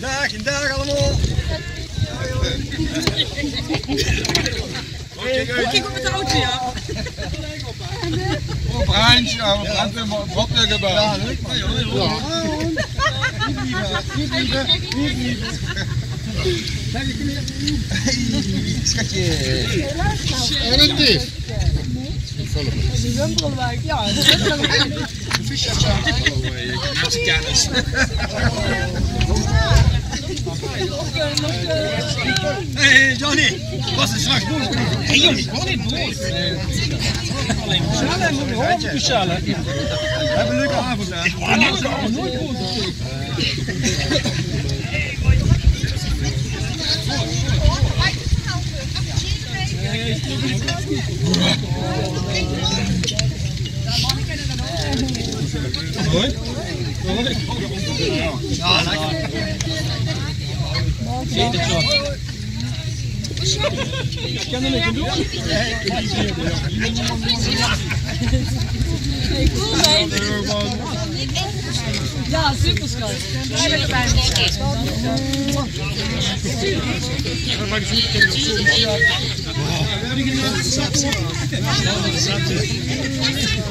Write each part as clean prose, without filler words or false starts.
Dag allemaal. Kijk op het auto, ja. Op Heinz, ja, we gaan weer maar wat leggen bij. Ja, leuk man. Schatje. En het is. Die Wumperlwijk, ja. Hey Johnny, was het straks boos? Hey jongen, ik word niet boos. Alleen speciale. We hebben een leuke avond aan. Ik word nooit boos. Hoi. Ja, lekker. Zie het zo. Ik kan er niks aan doen. Hey, cool man. Ja, super schat. Blij dat je bij me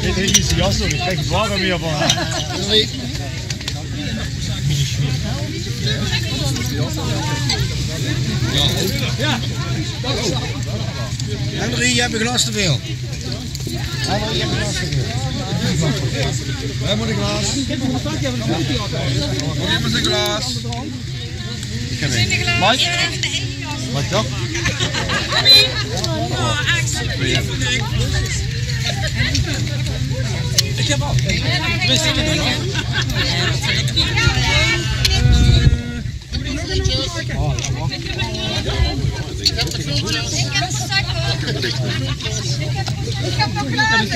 Dit is niet jas doen, ik krijg het warm meer van. Ja. Henry, je hebt een glas te veel. Henry, je hebt een glas te veel. Wij moeten een glas. Neem eens een glas. Ik heb een. Mike? Wat toch? Ik heb al. Tenminste, ik heb het Ik heb nog klaar. Moet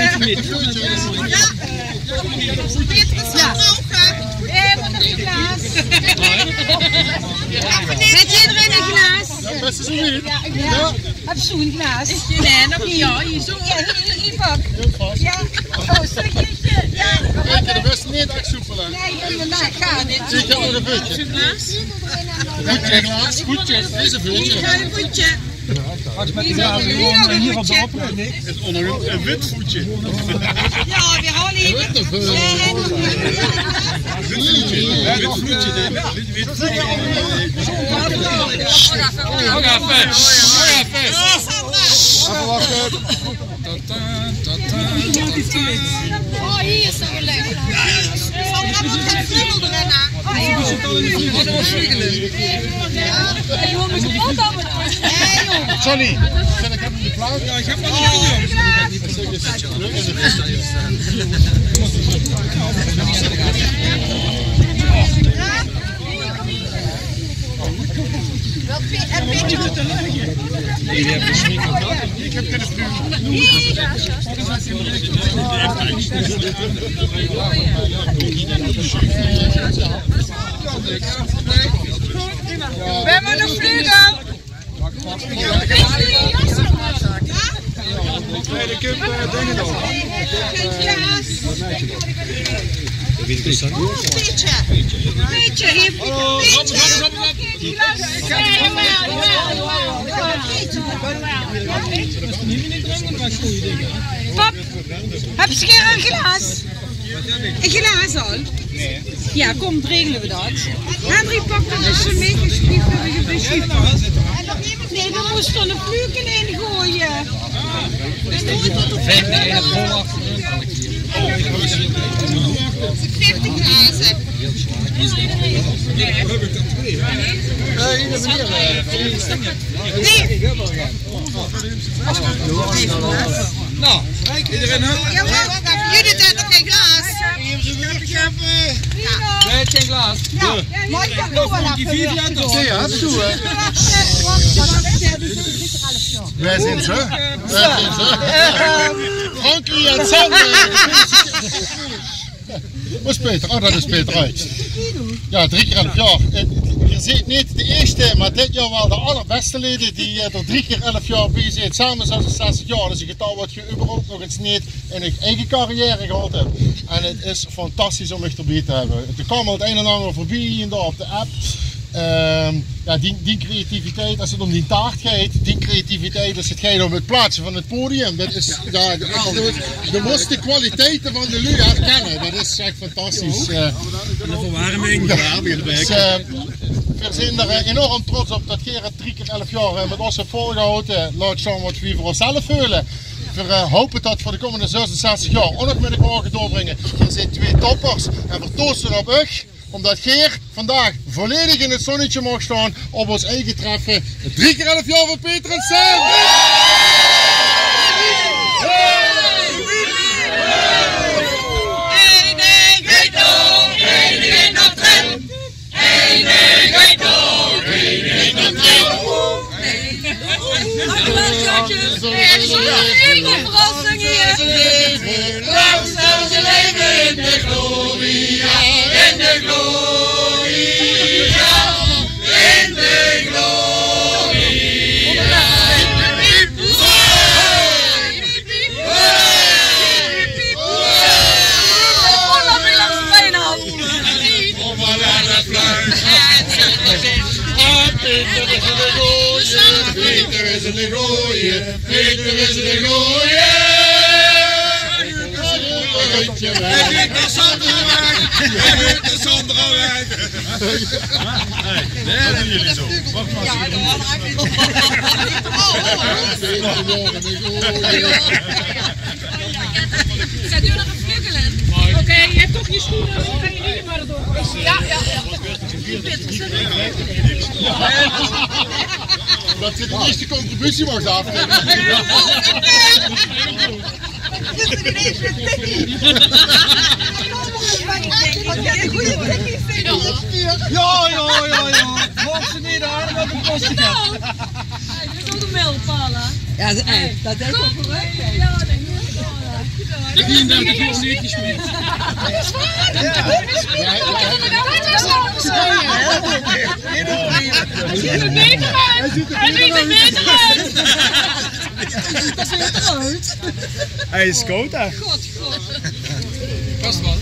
nog een glaas. Zet iedereen een glaas? Ja, best is niet. Ja. Heb je zo'n glaas? Nee, nog niet. Ja, hier zo. Ja, hier pak. Ja. Oh, stukje. Ja. Ik heb de beste niet echt soepelen. Nee, inderdaad. Ga dit. Ik heb nog een voetje. Voetje. Dit is een voetje. Hier een voetje. Met die glazen gewoon hier op de oproep. Het is onder een wit voetje. Ja, we halen hier. Wit voetje. Wit voetje. Even wachten. Oh, hier is er leuk. Johnny, ik heb hem niet klaar. Ja, ik heb nog niet Ik heb dit nu. We hebben nog vliegen. Nee, ik heb dingen nog. Beetje, hier. Pap, heb je een glas? Een glas al? Nee. Ja, kom, regelen we dat. Henry, pak dat dus mee, alsjeblieft, we hebben beschieven. Nee, we moesten er een vluken in gooien. Dus doe het tot de 50 glazen. Nou, iedereen hup. Jullie hebben nog geen glas. Nee, het is geen glas. Maar ik heb nog wel even. Ja, dat doen we. Wij zijn zo. Frankie en Sander. Wat is Peter? Oh, dat is Peter uit. Ja, 3 keer 11 jaar. Je ziet niet de eerste, maar dit jaar wel de allerbeste leden die er 3 keer 11 jaar bij zijn. Samen 66 jaar. Dus een getal wat je überhaupt nog eens niet in je eigen carrière gehad hebt. En het is fantastisch om echt erbij te hebben. Er kwam al het een en ander voorbij hier op de app. Ja, die creativiteit, als het om die taart gaat, die creativiteit als het gaat om het plaatsen van het podium. Dat is, ja, je moest de kwaliteiten van de lui herkennen. Dat is echt fantastisch. De verwarming. We zijn er enorm trots op dat Gerard 3 keer 11 jaar met ons heeft volgehouden. Laat staan wat we voor onszelf voelen. We hopen dat voor de komende 66 jaar ook nog met elkaar doorbrengen. Er zijn 2 toppers en we toosten op u. Omdat Geer vandaag volledig in het zonnetje mag staan op ons eigen treffen. 3 keer 11 jaar van Peter en Sam! Verrassing hier! Lang zal ze leven in de gloria, in de gloria, in de gloria. Peter is een gooie, Peter is een gooie. Hij heeft de Sandra weg, hij heeft de Sandra weg. Nee, dat doen jullie zo. Wacht maar. Ja, dat was eigenlijk. Zij doen nog een vluggelen. Oké, je hebt toch je schoenen, dan ga je niet maar door. Ja. Dat ze de eerste contributie mag afnemen. Ja. Volg ze niet aan met een postje. Dat is ook een mijlpalen. Ja, dat is ook correct. Ja, dat is 33 minuutjes meer. Hij ziet er beter uit! Hij is koud, hè? God. Vast wel.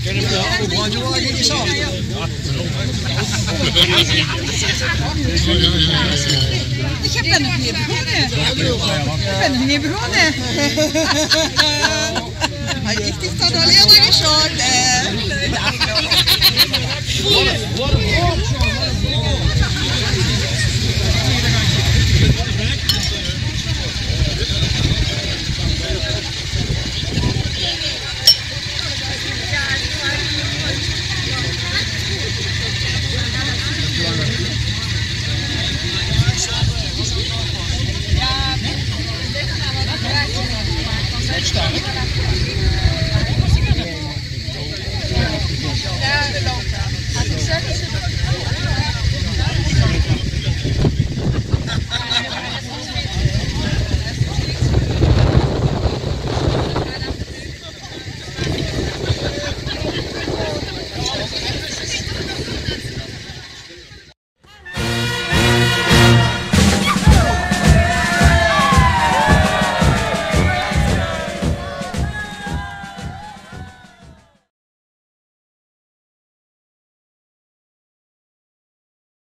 Ken je hem wel? Hoe brand je wel eigenlijk eens af? Ik ben nog niet begonnen. Ik dacht dat alleen maar geschaut.